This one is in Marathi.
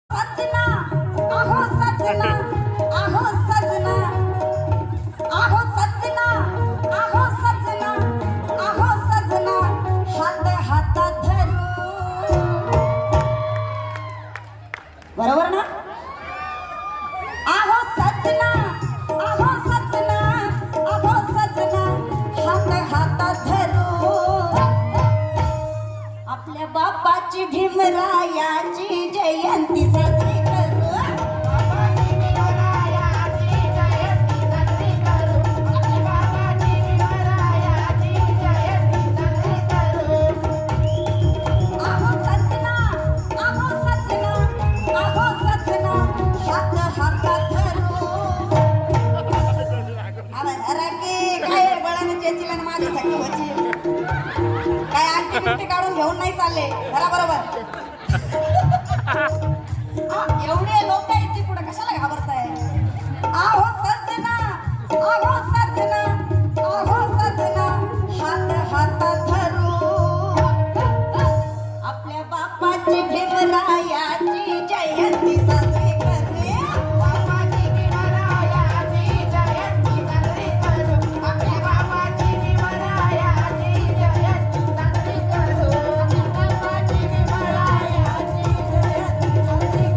सजना आहो सजना आहो सजना आहो सजना आहो सजना आहो सजना हात हातात धरू बरोबर ना आहो सजना आहो सजना आहो सजना हात हातात धरू आपल्या बापाची भीमरायाची जयंती साजरी करू आहो सजना आहो सजना आहो सजना हात हातात धरू अरे की काय बळाने चेचीला आणि माझ्यासाठी होची काय आणखी बिट्टी काढून घेऊन नाही चालले बरोबर एवढे